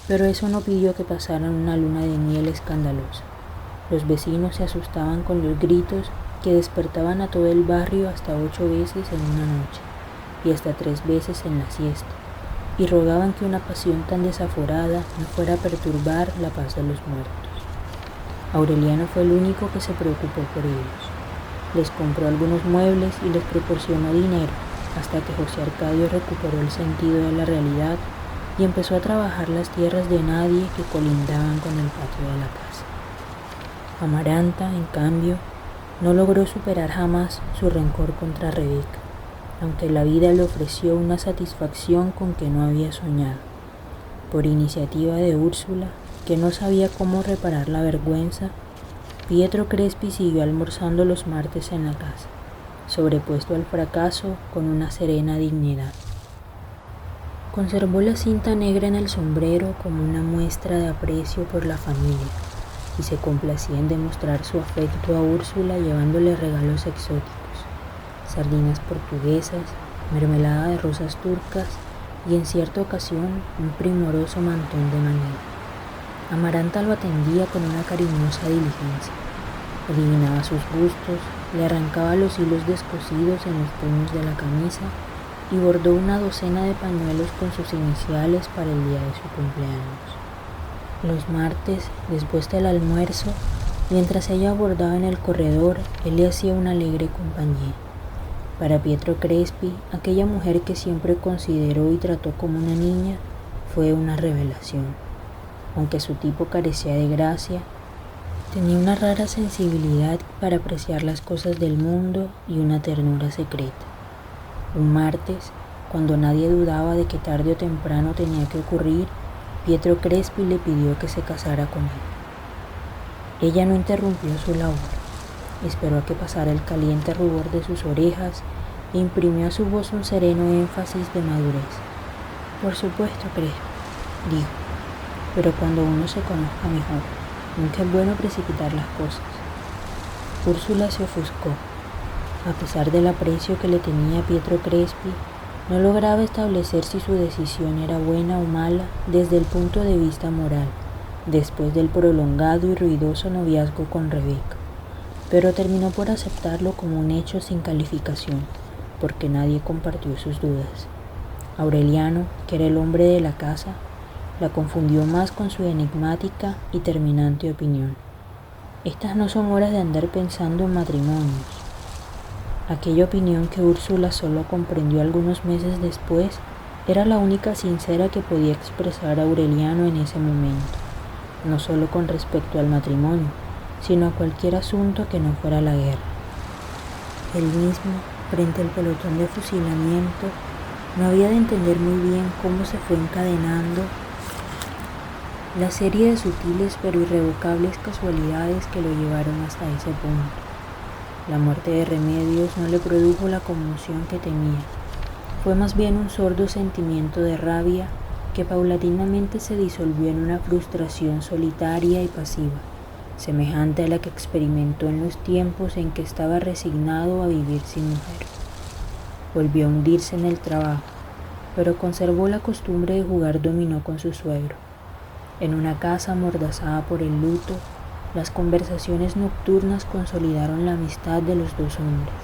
pero eso no pidió que pasaran una luna de miel escandalosa. Los vecinos se asustaban con los gritos que despertaban a todo el barrio hasta 8 veces en una noche y hasta 3 veces en la siesta, y rogaban que una pasión tan desaforada no fuera a perturbar la paz de los muertos. Aureliano fue el único que se preocupó por ellos. Les compró algunos muebles y les proporcionó dinero hasta que José Arcadio recuperó el sentido de la realidad y empezó a trabajar las tierras de nadie que colindaban con el patio de la casa. Amaranta, en cambio, no logró superar jamás su rencor contra Rebeca, aunque la vida le ofreció una satisfacción con que no había soñado. Por iniciativa de Úrsula, que no sabía cómo reparar la vergüenza, Pietro Crespi siguió almorzando los martes en la casa, sobrepuesto al fracaso con una serena dignidad. Conservó la cinta negra en el sombrero como una muestra de aprecio por la familia y se complacía en demostrar su afecto a Úrsula llevándole regalos exóticos, sardinas portuguesas, mermelada de rosas turcas y en cierta ocasión un primoroso mantón de maní. Amaranta lo atendía con una cariñosa diligencia, adivinaba sus gustos, le arrancaba los hilos descosidos en los puños de la camisa y bordó una docena de pañuelos con sus iniciales para el día de su cumpleaños. Los martes, después del almuerzo, mientras ella bordaba en el corredor, él le hacía una alegre compañía. Para Pietro Crespi, aquella mujer que siempre consideró y trató como una niña, fue una revelación. Aunque su tipo carecía de gracia, tenía una rara sensibilidad para apreciar las cosas del mundo y una ternura secreta. Un martes, cuando nadie dudaba de que tarde o temprano tenía que ocurrir, Pietro Crespi le pidió que se casara con él. Ella no interrumpió su labor, esperó a que pasara el caliente rubor de sus orejas e imprimió a su voz un sereno énfasis de madurez. Por supuesto, Crespi, dijo, pero cuando uno se conozca mejor, nunca es bueno precipitar las cosas. Úrsula se ofuscó. A pesar del aprecio que le tenía Pietro Crespi, no lograba establecer si su decisión era buena o mala desde el punto de vista moral, después del prolongado y ruidoso noviazgo con Rebeca, pero terminó por aceptarlo como un hecho sin calificación, porque nadie compartió sus dudas. Aureliano, que era el hombre de la casa, la confundió más con su enigmática y terminante opinión. Estas no son horas de andar pensando en matrimonios. Aquella opinión que Úrsula solo comprendió algunos meses después era la única sincera que podía expresar Aureliano en ese momento, no solo con respecto al matrimonio, sino a cualquier asunto que no fuera la guerra. Él mismo, frente al pelotón de fusilamiento, no había de entender muy bien cómo se fue encadenando la serie de sutiles pero irrevocables casualidades que lo llevaron hasta ese punto. La muerte de Remedios no le produjo la conmoción que temía. Fue más bien un sordo sentimiento de rabia que paulatinamente se disolvió en una frustración solitaria y pasiva, semejante a la que experimentó en los tiempos en que estaba resignado a vivir sin mujer. Volvió a hundirse en el trabajo, pero conservó la costumbre de jugar dominó con su suegro. En una casa amordazada por el luto, las conversaciones nocturnas consolidaron la amistad de los dos hombres.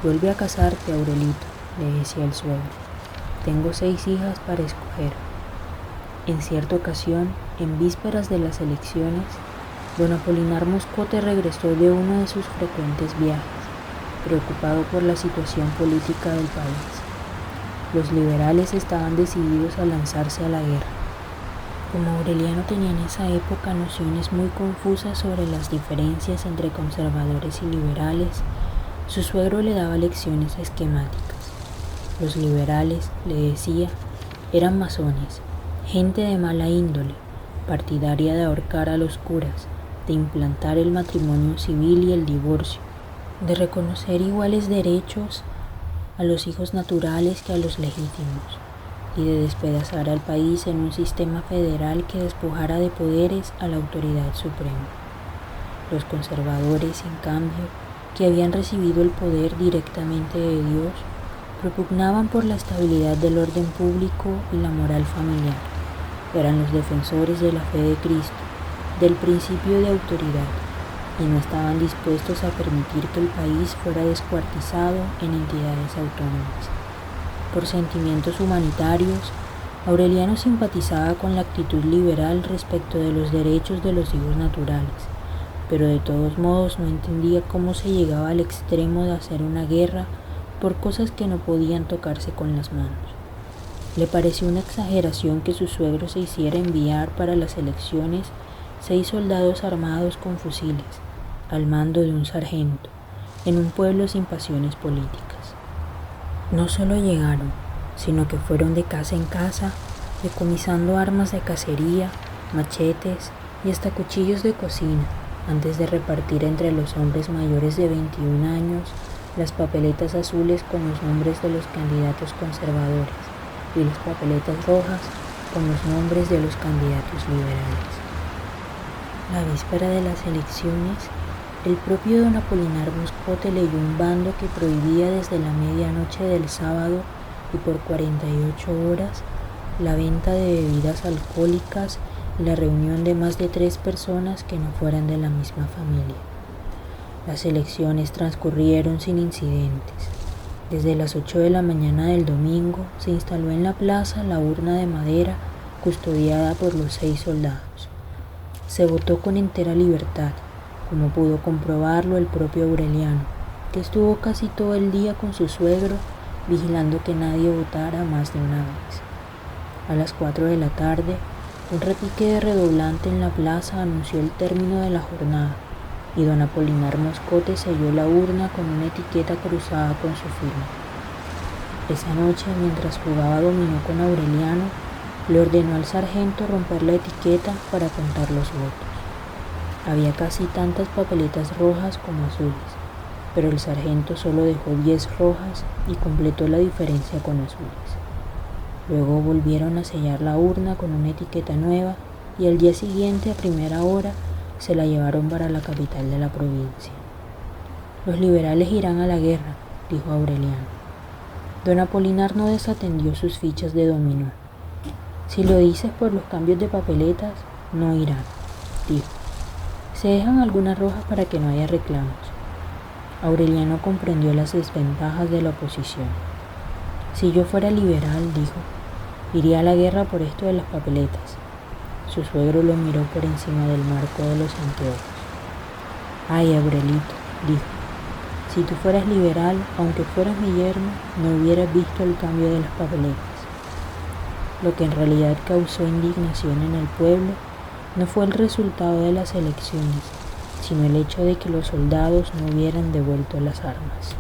«Vuelve a casarte, Aurelito», le decía el suegro. «Tengo 6 hijas para escoger». En cierta ocasión, en vísperas de las elecciones, don Apolinar Moscote regresó de uno de sus frecuentes viajes, preocupado por la situación política del país. Los liberales estaban decididos a lanzarse a la guerra. Como Aureliano tenía en esa época nociones muy confusas sobre las diferencias entre conservadores y liberales, su suegro le daba lecciones esquemáticas. Los liberales, le decía, eran masones, gente de mala índole, partidaria de ahorcar a los curas, de implantar el matrimonio civil y el divorcio, de reconocer iguales derechos a los hijos naturales que a los legítimos, y de despedazar al país en un sistema federal que despojara de poderes a la autoridad suprema. Los conservadores, en cambio, que habían recibido el poder directamente de Dios, propugnaban por la estabilidad del orden público y la moral familiar. Eran los defensores de la fe de Cristo, del principio de autoridad, y no estaban dispuestos a permitir que el país fuera descuartizado en entidades autónomas. Por sentimientos humanitarios, Aureliano simpatizaba con la actitud liberal respecto de los derechos de los hijos naturales, pero de todos modos no entendía cómo se llegaba al extremo de hacer una guerra por cosas que no podían tocarse con las manos. Le pareció una exageración que su suegro se hiciera enviar para las elecciones 6 soldados armados con fusiles, al mando de un sargento, en un pueblo sin pasiones políticas. No solo llegaron, sino que fueron de casa en casa, decomisando armas de cacería, machetes y hasta cuchillos de cocina, antes de repartir entre los hombres mayores de 21 años las papeletas azules con los nombres de los candidatos conservadores y las papeletas rojas con los nombres de los candidatos liberales. La víspera de las elecciones, el propio don Apolinar Moscote leyó un bando que prohibía desde la medianoche del sábado y por 48 horas la venta de bebidas alcohólicas y la reunión de más de 3 personas que no fueran de la misma familia. Las elecciones transcurrieron sin incidentes. Desde las 8 de la mañana del domingo se instaló en la plaza la urna de madera custodiada por los 6 soldados. Se votó con entera libertad, como pudo comprobarlo el propio Aureliano, que estuvo casi todo el día con su suegro vigilando que nadie votara más de una vez. A las 4 de la tarde, un repique de redoblante en la plaza anunció el término de la jornada y don Apolinar Moscote selló la urna con una etiqueta cruzada con su firma. Esa noche, mientras jugaba dominó con Aureliano, le ordenó al sargento romper la etiqueta para contar los votos. Había casi tantas papeletas rojas como azules, pero el sargento solo dejó 10 rojas y completó la diferencia con azules. Luego volvieron a sellar la urna con una etiqueta nueva y al día siguiente a primera hora se la llevaron para la capital de la provincia. Los liberales irán a la guerra, dijo Aureliano. Don Apolinar no desatendió sus fichas de dominó. Si lo dices por los cambios de papeletas, no irán, dijo. Se dejan algunas rojas para que no haya reclamos. Aureliano comprendió las desventajas de la oposición. Si yo fuera liberal, dijo, iría a la guerra por esto de las papeletas. Su suegro lo miró por encima del marco de los anteojos. Ay, Aurelito, dijo, si tú fueras liberal, aunque fueras mi yerno, no hubieras visto el cambio de las papeletas. Lo que en realidad causó indignación en el pueblo no fue el resultado de las elecciones, sino el hecho de que los soldados no hubieran devuelto las armas.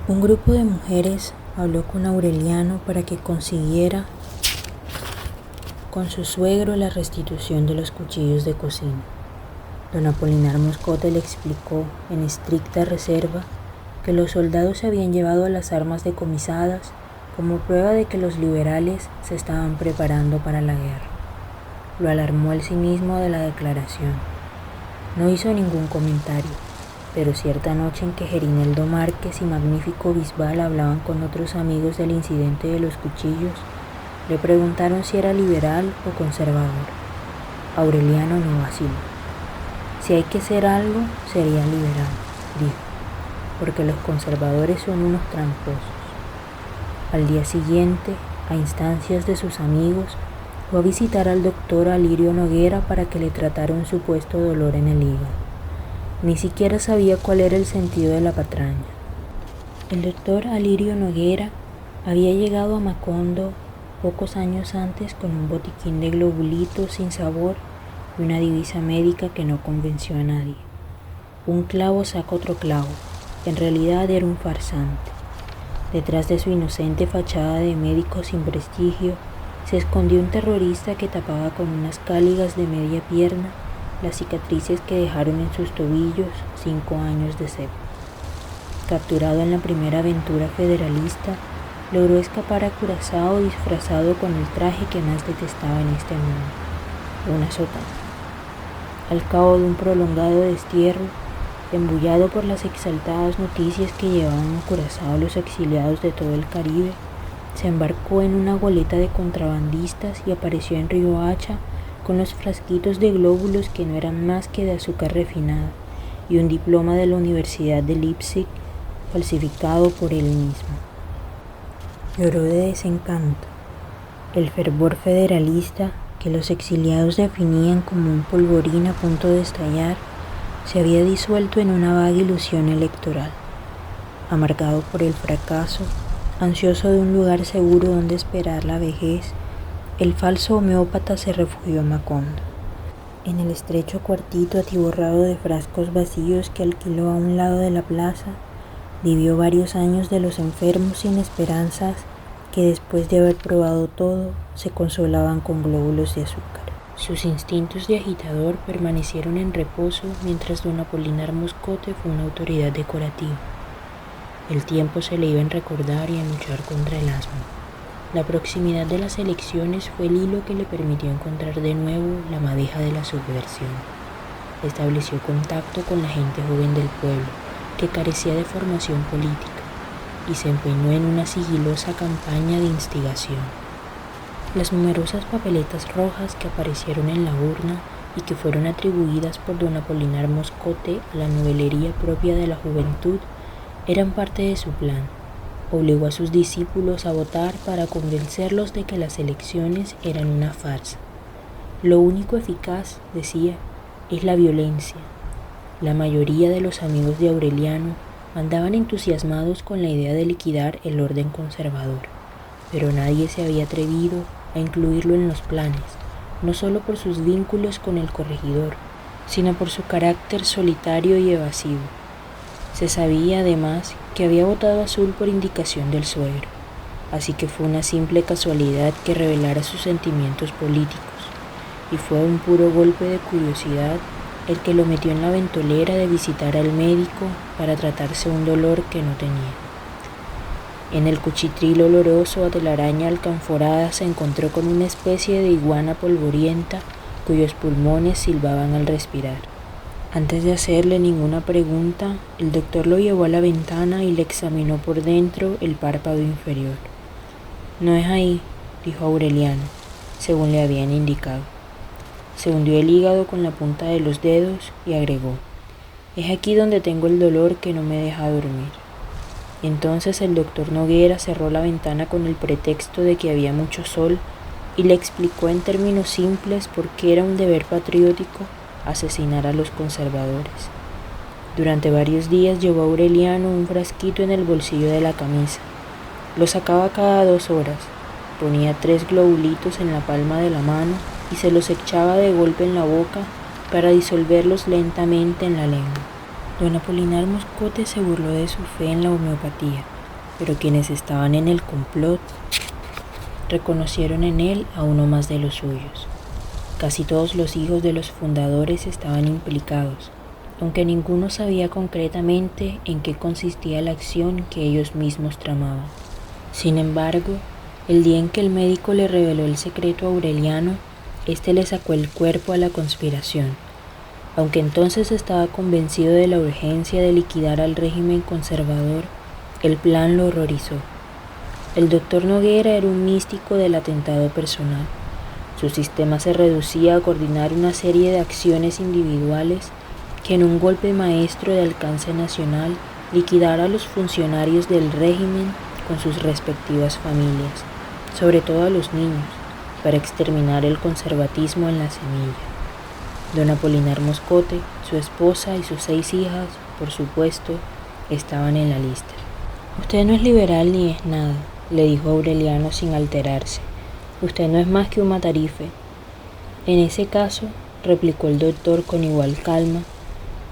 Un grupo de mujeres habló con Aureliano para que consiguiera con su suegro la restitución de los cuchillos de cocina. Don Apolinar Moscote le explicó, en estricta reserva, que los soldados se habían llevado las armas decomisadas como prueba de que los liberales se estaban preparando para la guerra. Lo alarmó el cinismo de la declaración. No hizo ningún comentario, pero cierta noche en que Gerineldo Márquez y Magnífico Bisbal hablaban con otros amigos del incidente de los cuchillos, le preguntaron si era liberal o conservador. Aureliano no vaciló. Si hay que ser algo, sería liberal, dijo, porque los conservadores son unos tramposos. Al día siguiente, a instancias de sus amigos, fue a visitar al doctor Alirio Noguera para que le tratara un supuesto dolor en el hígado. Ni siquiera sabía cuál era el sentido de la patraña. El doctor Alirio Noguera había llegado a Macondo pocos años antes con un botiquín de globulitos sin sabor y una divisa médica que no convenció a nadie. Un clavo saca otro clavo. En realidad era un farsante. Detrás de su inocente fachada de médico sin prestigio, se escondió un terrorista que tapaba con unas cáligas de media pierna las cicatrices que dejaron en sus tobillos 5 años de cepo. Capturado en la primera aventura federalista, logró escapar a Curazao disfrazado con el traje que más detestaba en este mundo, una sotana. Al cabo de un prolongado destierro, embullado por las exaltadas noticias que llevaban a Curazao los exiliados de todo el Caribe, se embarcó en una goleta de contrabandistas y apareció en Riohacha con los frasquitos de glóbulos que no eran más que de azúcar refinada y un diploma de la Universidad de Leipzig falsificado por él mismo. Lloró de desencanto. El fervor federalista, que los exiliados definían como un polvorín a punto de estallar, se había disuelto en una vaga ilusión electoral. Amargado por el fracaso, ansioso de un lugar seguro donde esperar la vejez, el falso homeópata se refugió a Macondo. En el estrecho cuartito atiborrado de frascos vacíos que alquiló a un lado de la plaza, vivió varios años de los enfermos sin esperanzas que después de haber probado todo se consolaban con glóbulos de azúcar. Sus instintos de agitador permanecieron en reposo mientras don Apolinar Moscote fue una autoridad decorativa. El tiempo se le iba a recordar y a luchar contra el asma. La proximidad de las elecciones fue el hilo que le permitió encontrar de nuevo la madeja de la subversión. Estableció contacto con la gente joven del pueblo, que carecía de formación política, y se empeñó en una sigilosa campaña de instigación. Las numerosas papeletas rojas que aparecieron en la urna y que fueron atribuidas por don Apolinar Moscote a la novelería propia de la juventud eran parte de su plan. Obligó a sus discípulos a votar para convencerlos de que las elecciones eran una farsa. Lo único eficaz, decía, es la violencia. La mayoría de los amigos de Aureliano andaban entusiasmados con la idea de liquidar el orden conservador, pero nadie se había atrevido a incluirlo en los planes, no solo por sus vínculos con el corregidor, sino por su carácter solitario y evasivo. Se sabía además que había votado azul por indicación del suegro, así que fue una simple casualidad que revelara sus sentimientos políticos, y fue un puro golpe de curiosidad el que lo metió en la ventolera de visitar al médico para tratarse un dolor que no tenía. En el cuchitril oloroso a telaraña alcanforada se encontró con una especie de iguana polvorienta cuyos pulmones silbaban al respirar. Antes de hacerle ninguna pregunta, el doctor lo llevó a la ventana y le examinó por dentro el párpado inferior. «No es ahí», dijo Aureliano, según le habían indicado. Se hundió el hígado con la punta de los dedos y agregó: «Es aquí donde tengo el dolor que no me deja dormir». Entonces el doctor Noguera cerró la ventana con el pretexto de que había mucho sol y le explicó en términos simples por qué era un deber patriótico asesinar a los conservadores. Durante varios días llevó a Aureliano un frasquito en el bolsillo de la camisa. Lo sacaba cada 2 horas, ponía 3 globulitos en la palma de la mano y se los echaba de golpe en la boca para disolverlos lentamente en la lengua. Don Apolinar Moscote se burló de su fe en la homeopatía, pero quienes estaban en el complot reconocieron en él a uno más de los suyos. Casi todos los hijos de los fundadores estaban implicados, aunque ninguno sabía concretamente en qué consistía la acción que ellos mismos tramaban. Sin embargo, el día en que el médico le reveló el secreto a Aureliano, éste le sacó el cuerpo a la conspiración. Aunque entonces estaba convencido de la urgencia de liquidar al régimen conservador, el plan lo horrorizó. El doctor Noguera era un místico del atentado personal. Su sistema se reducía a coordinar una serie de acciones individuales que en un golpe maestro de alcance nacional liquidara a los funcionarios del régimen con sus respectivas familias, sobre todo a los niños, para exterminar el conservatismo en la semilla. Don Apolinar Moscote, su esposa y sus 6 hijas, por supuesto, estaban en la lista. «Usted no es liberal ni es nada», le dijo Aureliano sin alterarse. «Usted no es más que un matarife». «En ese caso», replicó el doctor con igual calma,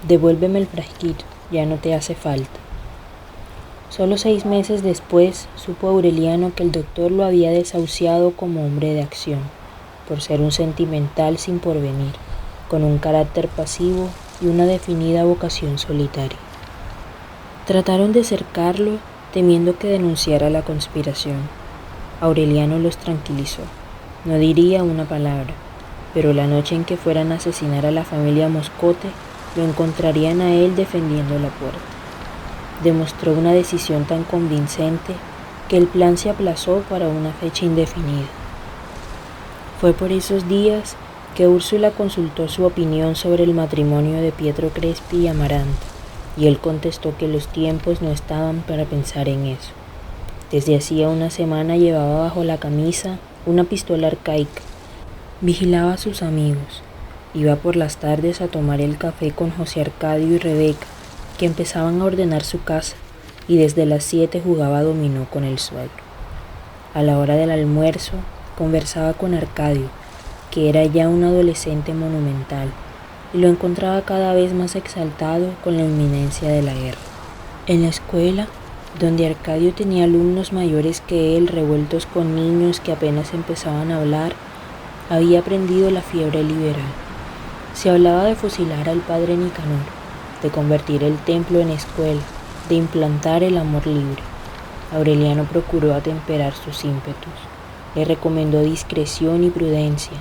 «devuélveme el frasquito, ya no te hace falta». Solo 6 meses después supo Aureliano que el doctor lo había desahuciado como hombre de acción, por ser un sentimental sin porvenir, con un carácter pasivo y una definida vocación solitaria. Trataron de cercarlo, temiendo que denunciara la conspiración. Aureliano los tranquilizó. No diría una palabra, pero la noche en que fueran a asesinar a la familia Moscote, lo encontrarían a él defendiendo la puerta. Demostró una decisión tan convincente que el plan se aplazó para una fecha indefinida. Fue por esos días que Úrsula consultó su opinión sobre el matrimonio de Pietro Crespi y Amaranta, y él contestó que los tiempos no estaban para pensar en eso. Desde hacía una semana llevaba bajo la camisa una pistola arcaica. Vigilaba a sus amigos. Iba por las tardes a tomar el café con José Arcadio y Rebeca, que empezaban a ordenar su casa, y desde las 7 jugaba dominó con el suegro. A la hora del almuerzo conversaba con Arcadio, que era ya un adolescente monumental, y lo encontraba cada vez más exaltado con la inminencia de la guerra. En la escuela, donde Arcadio tenía alumnos mayores que él revueltos con niños que apenas empezaban a hablar, había prendido la fiebre liberal. Se hablaba de fusilar al padre Nicanor, de convertir el templo en escuela, de implantar el amor libre. Aureliano procuró atemperar sus ímpetus. Le recomendó discreción y prudencia.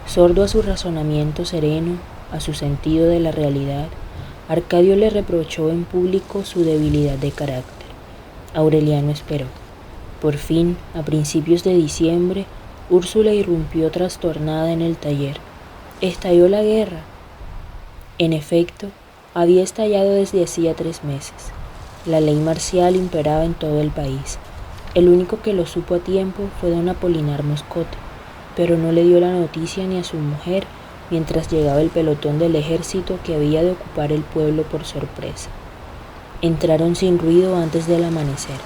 Sordo a su razonamiento sereno, a su sentido de la realidad, Arcadio le reprochó en público su debilidad de carácter. Aureliano esperó. Por fin, a principios de diciembre, Úrsula irrumpió trastornada en el taller. Estalló la guerra. En efecto, había estallado desde hacía 3 meses. La ley marcial imperaba en todo el país. El único que lo supo a tiempo fue don Apolinar Moscote, pero no le dio la noticia ni a su mujer mientras llegaba el pelotón del ejército que había de ocupar el pueblo por sorpresa. Entraron sin ruido antes del amanecer,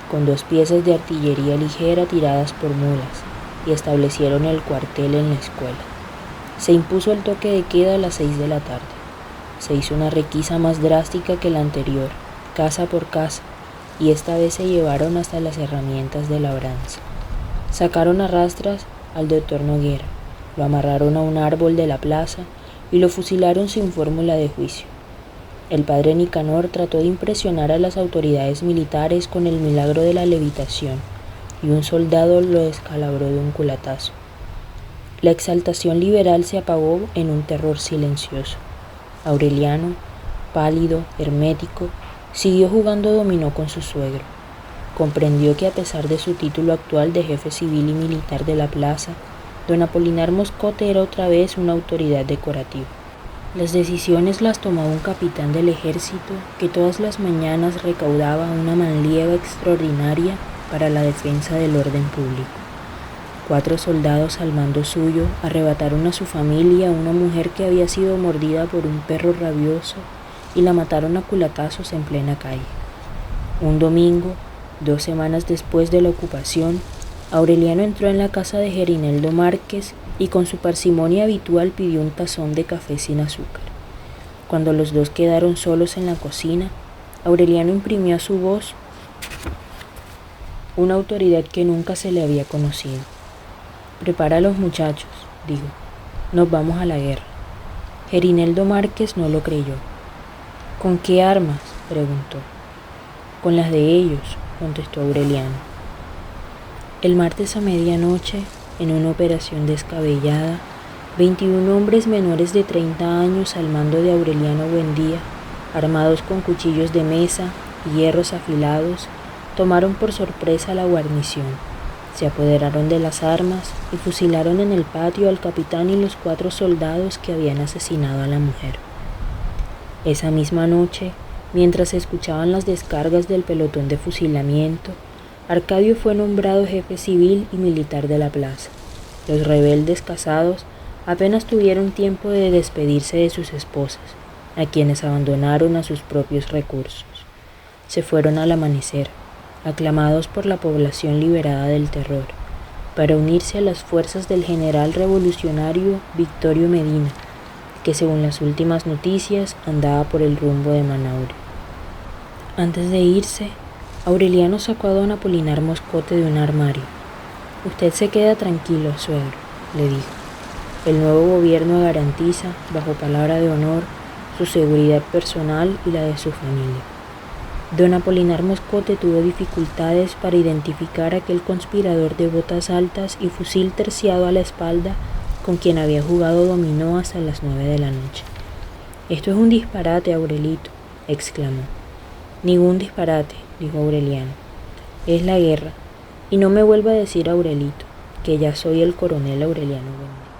con 2 piezas de artillería ligera tiradas por mulas, y establecieron el cuartel en la escuela. Se impuso el toque de queda a las 6 de la tarde. Se hizo una requisa más drástica que la anterior, casa por casa, y esta vez se llevaron hasta las herramientas de labranza. Sacaron a rastras al doctor Noguera, lo amarraron a un árbol de la plaza y lo fusilaron sin fórmula de juicio. El padre Nicanor trató de impresionar a las autoridades militares con el milagro de la levitación, y un soldado lo descalabró de un culatazo. La exaltación liberal se apagó en un terror silencioso. Aureliano, pálido, hermético, siguió jugando dominó con su suegro. Comprendió que a pesar de su título actual de jefe civil y militar de la plaza, don Apolinar Moscote era otra vez una autoridad decorativa. Las decisiones las tomaba un capitán del ejército que todas las mañanas recaudaba una manlieva extraordinaria para la defensa del orden público. 4 soldados al mando suyo arrebataron a su familia a una mujer que había sido mordida por un perro rabioso y la mataron a culatazos en plena calle. Un domingo, 2 semanas después de la ocupación, Aureliano entró en la casa de Gerineldo Márquez y con su parsimonia habitual pidió un tazón de café sin azúcar. Cuando los dos quedaron solos en la cocina, Aureliano imprimió a su voz una autoridad que nunca se le había conocido. «Prepara a los muchachos», dijo. «Nos vamos a la guerra». Gerineldo Márquez no lo creyó. «¿Con qué armas?», preguntó. «Con las de ellos», contestó Aureliano. El martes a medianoche, en una operación descabellada, 21 hombres menores de 30 años al mando de Aureliano Buendía, armados con cuchillos de mesa y hierros afilados, tomaron por sorpresa la guarnición. Se apoderaron de las armas y fusilaron en el patio al capitán y los 4 soldados que habían asesinado a la mujer. Esa misma noche, mientras se escuchaban las descargas del pelotón de fusilamiento, Arcadio fue nombrado jefe civil y militar de la plaza. Los rebeldes casados apenas tuvieron tiempo de despedirse de sus esposas, a quienes abandonaron a sus propios recursos. Se fueron al amanecer, aclamados por la población liberada del terror, para unirse a las fuerzas del general revolucionario Victorio Medina, que según las últimas noticias andaba por el rumbo de Manaure. Antes de irse, Aureliano sacó a don Apolinar Moscote de un armario. «Usted se queda tranquilo, suegro», le dijo. «El nuevo gobierno garantiza, bajo palabra de honor, su seguridad personal y la de su familia». Don Apolinar Moscote tuvo dificultades para identificar a aquel conspirador de botas altas y fusil terciado a la espalda con quien había jugado dominó hasta las 9 de la noche. «Esto es un disparate, Aurelito», exclamó. «Ningún disparate», dijo Aureliano. «Es la guerra. Y no me vuelva a decir Aurelito, que ya soy el coronel Aureliano Buendía».